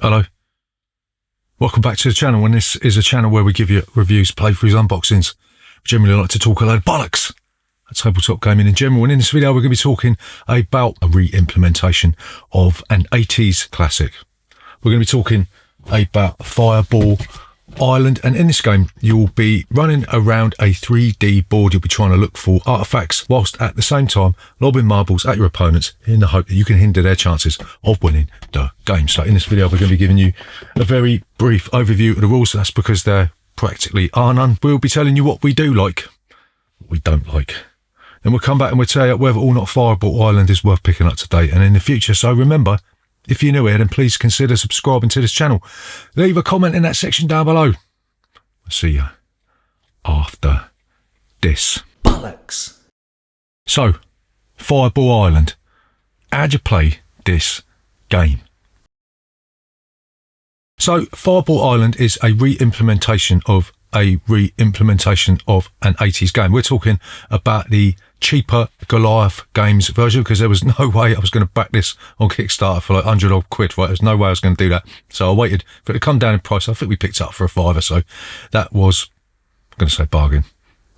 Hello. Welcome back to the channel, and this is a channel where we give you reviews, playthroughs, unboxings. We generally like to talk a load of bollocks at tabletop gaming in general, and in this video we're going to be talking about a re-implementation of an 80s classic. We're going to be talking about Fireball Island, and in this game you'll be running around a 3D board. You'll be trying to look for artifacts whilst at the same time lobbing marbles at your opponents in the hope that you can hinder their chances of winning the game. So in this video we're going to be giving you a very brief overview of the rules. That's because there practically are none. We'll be telling you what we do like, what we don't like. Then we'll come back and we'll tell you whether or not Fireball Island is worth picking up today and in the future. So remember, if you're new here, then please consider subscribing to this channel. Leave a comment in that section down below. I'll see you after this. Bollocks. So, Fireball Island. How'd you play this game? So, Fireball Island is a re-implementation of an 80s game. We're talking about the cheaper Golitath Games version, because there was no way I was going to back this on Kickstarter for like 100 odd quid, right? There's no way I was going to do that. So I waited for it to come down in price. I think we picked it up for a £5 or so. That was, I'm going to say bargain.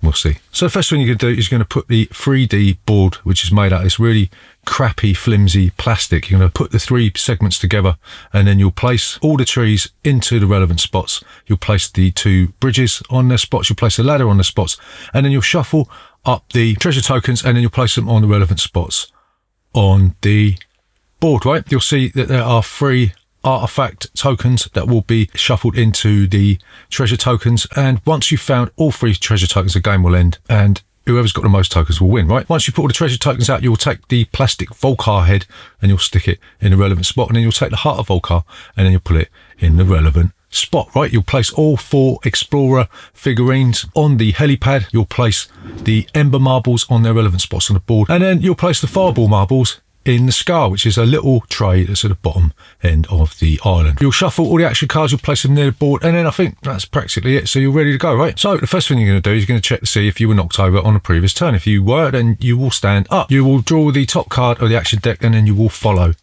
We'll see. So the first thing you're going to do is you're going to put the 3D board, which is made out of this really crappy, flimsy plastic. You're going to put the three segments together, and then you'll place all the trees into the relevant spots. You'll place the two bridges on their spots. You'll place the ladder on the spots, and then you'll shuffle up the treasure tokens, and then you'll place them on the relevant spots on the board, right? You'll see that there are 3 artifact tokens that will be shuffled into the treasure tokens, and once you've found all 3 treasure tokens, the game will end, and whoever's got the most tokens will win, right? Once you put all the treasure tokens out, you'll take the plastic Volcar head and you'll stick it in the relevant spot, and then you'll take the heart of Volcar and then you'll put it in the relevant spot, right? You'll place all 4 Explorer figurines on the helipad. You'll place the Ember marbles on their relevant spots on the board, and then you'll place the Fireball marbles in the Scar, which is a little tray that's at the bottom end of the island. You'll shuffle all the action cards, you'll place them near the board, and then I think that's practically it. So you're ready to go, right? So the first thing you're going to do is you're going to check to see if you were knocked over on a previous turn. If you were, then you will stand up. You will draw the top card of the action deck, and then you will follow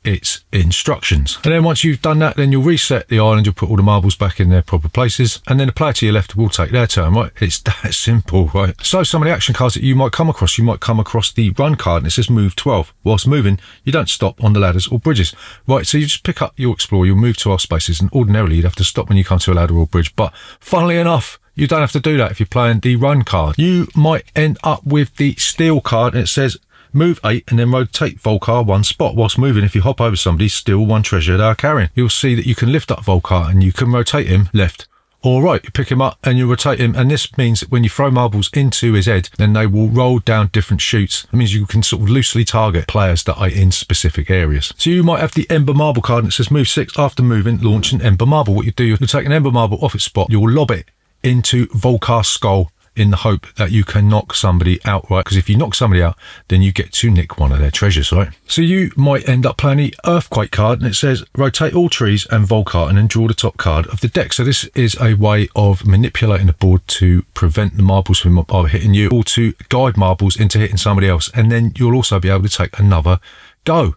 its instructions. And then once you've done that, then you'll reset the island, you'll put all the marbles back in their proper places, and then the player to your left will take their turn, right? It's that simple, right? So some of the action cards that you might come across the run card, and it says move 12. Whilst moving, you don't stop on the ladders or bridges, right? So you just pick up your Explorer, you'll move to our spaces, and ordinarily you'd have to stop when you come to a ladder or bridge, but funnily enough, you don't have to do that if you're playing the run card. You might end up with the steal card, and it says move 8 and then rotate Volcar 1 spot. Whilst moving, if you hop over somebody, steal 1 treasure they are carrying. You'll see that you can lift up Volcar and you can rotate him left or right. You pick him up and you rotate him, and this means that when you throw marbles into his head, then they will roll down different chutes. That means you can sort of loosely target players that are in specific areas. So you might have the Ember marble card, and it says move 6. After moving, launch an Ember marble. What you do, you'll take an Ember marble off its spot, you'll lob it into Volcar's skull in the hope that you can knock somebody out, right? Because if you knock somebody out, then you get to nick one of their treasures, right? So you might end up playing the Earthquake card, and it says rotate all trees and Volcar and then draw the top card of the deck. So this is a way of manipulating the board to prevent the marbles from either hitting you or to guide marbles into hitting somebody else, and then you'll also be able to take another go.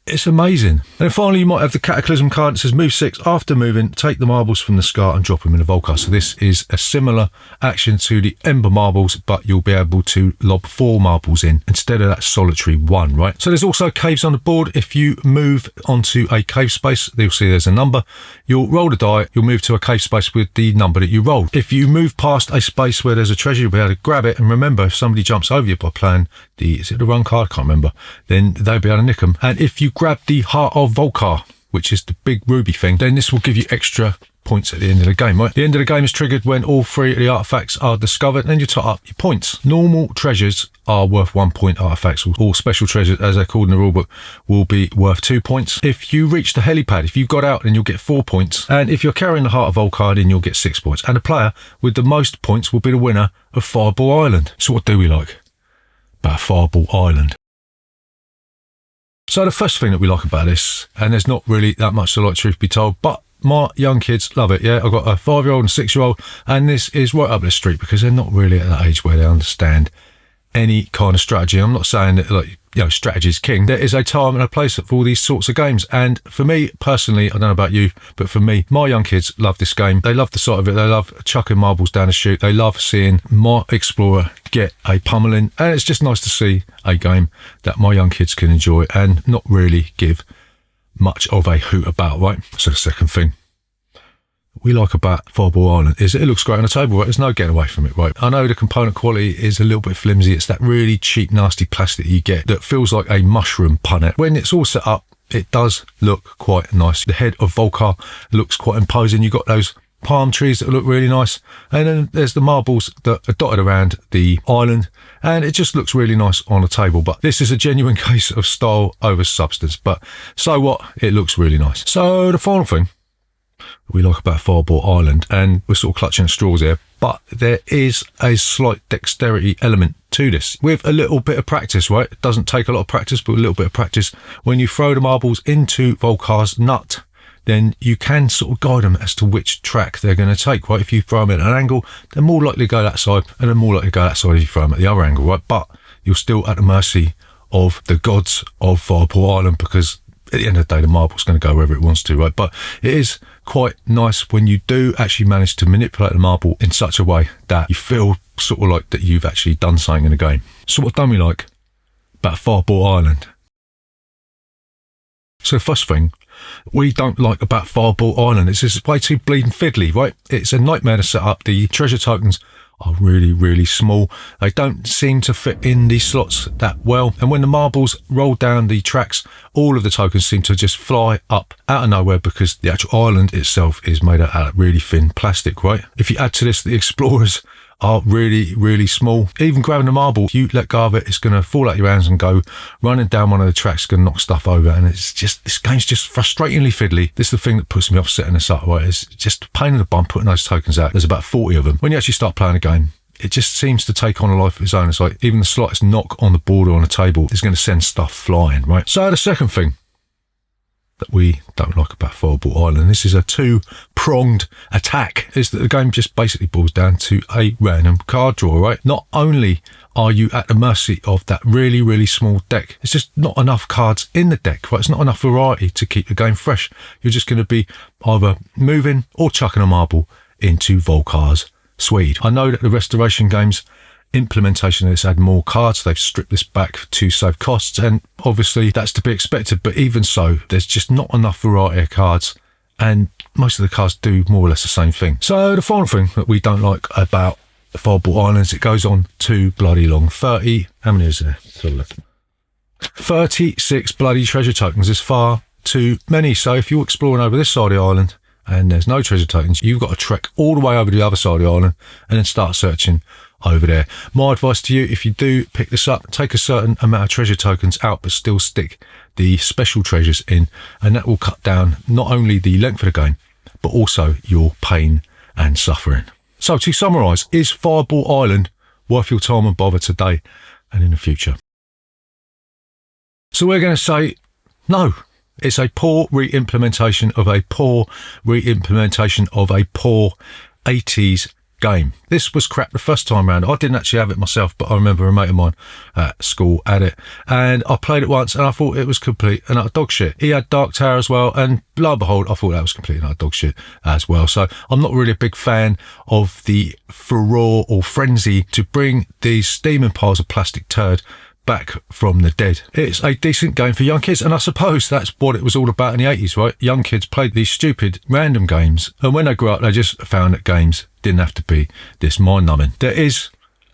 It's amazing. And then finally, you might have the Cataclysm card. It says move 6. After moving, take the marbles from the Scar and drop them in the Volcar. So this is a similar action to the Ember marbles, but you'll be able to lob 4 marbles in instead of that solitary 1, right? So there's also caves on the board. If you move onto a cave space, you'll see there's a number. You'll roll the die. You'll move to a cave space with the number that you rolled. If you move past a space where there's a treasure, you'll be able to grab it. And remember, if somebody jumps over you by playing is it the run card? I can't remember. Then they'll be able to nick them. And if you grab the heart of Volcar, which is the big ruby thing, then this will give you extra points at the end of the game, right? The end of the game is triggered when all 3 of the artifacts are discovered, and then you top up your points. Normal treasures are worth 1 point. Artifacts, or special treasures as they're called in the rulebook, will be worth 2 points. If you reach the helipad, if you got out, then you'll get 4 points, and if you're carrying the heart of Volcar, then you'll get 6 points, and the player with the most points will be the winner of Fireball Island. So what do we like about Fireball Island? So the first thing that we like about this, and there's not really that much to like, truth be told, but my young kids love it, yeah? I've got a 5-year-old and a 6-year-old, and this is right up their street because they're not really at that age where they understand any kind of strategy. I'm not saying that, like, you know, strategy is king. There is a time and a place for all these sorts of games. And for me personally, I don't know about you, but for me, my young kids love this game. They love the sight of it. They love chucking marbles down the chute. They love seeing my explorer get a pummeling. And it's just nice to see a game that my young kids can enjoy and not really give much of a hoot about, right? So the second thing we like about Fireball Island is it looks great on the table, right? There's no getting away from it, right? I know the component quality is a little bit flimsy. It's that really cheap, nasty plastic you get that feels like a mushroom punnet. When it's all set up, it does look quite nice. The head of Volcar looks quite imposing. You've got those palm trees that look really nice. And then there's the marbles that are dotted around the island. And it just looks really nice on the table. But this is a genuine case of style over substance. But so what? It looks really nice. So the final thing we like about Fireball Island, and we're sort of clutching at straws here, but there is a slight dexterity element to this. With a little bit of practice, right? It doesn't take a lot of practice, but a little bit of practice. When you throw the marbles into Volcar's nut, then you can sort of guide them as to which track they're going to take, right? If you throw them at an angle, they're more likely to go that side, and they're more likely to go that side if you throw them at the other angle, right? But you're still at the mercy of the gods of Fireball Island, because at the end of the day, the marble's going to go wherever it wants to, right? But it is quite nice when you do actually manage to manipulate the marble in such a way that you feel sort of like that you've actually done something in the game. So what don't we like about Fireball Island? So the first thing we don't like about Fireball Island is it's way too bleeding fiddly, right? It's a nightmare to set up. The treasure tokens are really, really small. They don't seem to fit in these slots that well. And when the marbles roll down the tracks, all of the tokens seem to just fly up out of nowhere because the actual island itself is made out of really thin plastic, right? If you add to this, the explorers are really, really small. Even grabbing the marble, if you let go of it, it's going to fall out your hands and go running down one of the tracks, going to knock stuff over. And it's just, this game's just frustratingly fiddly. This is the thing that puts me off setting this up, right? It's just a pain in the bum putting those tokens out. There's about 40 of them. When you actually start playing a game, it just seems to take on a life of its own. It's like even the slightest knock on the board or on a table is going to send stuff flying, right? So the second thing that we don't like about Fireball Island, this is a two-pronged attack, is that the game just basically boils down to a random card draw, right? Not only are you at the mercy of that really, really small deck, it's just not enough cards in the deck, right? It's not enough variety to keep the game fresh. You're just going to be either moving or chucking a marble into Volcar's Swede. I know that the Restoration Games implementation of this had more cards. They've stripped this back to save costs, and obviously that's to be expected, but even so, there's just not enough variety of cards, and most of the cards do more or less the same thing. So the final thing that we don't like about Fireball Island is it goes on too bloody long. 30, how many is there? 36 bloody treasure tokens is far too many. So if you're exploring over this side of the island and there's no treasure tokens, you've got to trek all the way over to the other side of the island and then start searching over there. My advice to you, if you do pick this up, take a certain amount of treasure tokens out, but still stick the special treasures in, and that will cut down not only the length of the game, but also your pain and suffering. So to summarise, is Fireball Island worth your time and bother today and in the future? So we're going to say no. It's a poor re-implementation of a poor re-implementation of a poor 80s game. This was crap the first time round. I didn't actually have it myself, but I remember a mate of mine at school had it, and I played it once and I thought it was complete and utter dog shit. He had Dark Tower as well, and lo and behold, I thought that was complete and utter dog shit as well. So I'm not really a big fan of the furore or frenzy to bring these steaming piles of plastic turd back from the dead. It's a decent game for young kids, and I suppose that's what it was all about in the 80s, right? Young kids played these stupid random games, and when they grew up they just found that games didn't have to be this mind-numbing. There is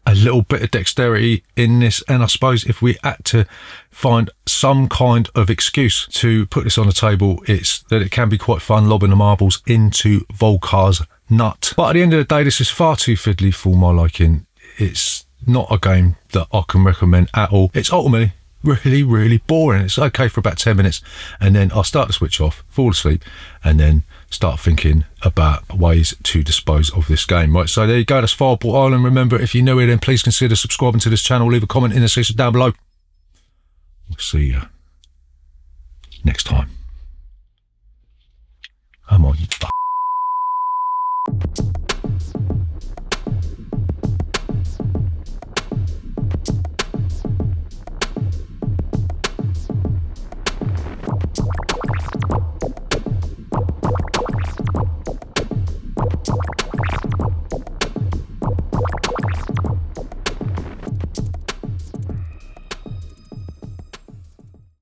a little bit of dexterity in this, and I suppose if we had to find some kind of excuse to put this on the table, it's that it can be quite fun lobbing the marbles into Volcar's nut. But at the end of the day, this is far too fiddly for my liking. It's not a game that I can recommend at all. It's ultimately really, really boring. It's okay for about 10 minutes, and then I'll start to switch off, fall asleep, and then start thinking about ways to dispose of this game. Right, so there you go. That's Fireball Island. Remember, if you're new here, then please consider subscribing to this channel. Leave a comment in the section down below. We'll see you next time.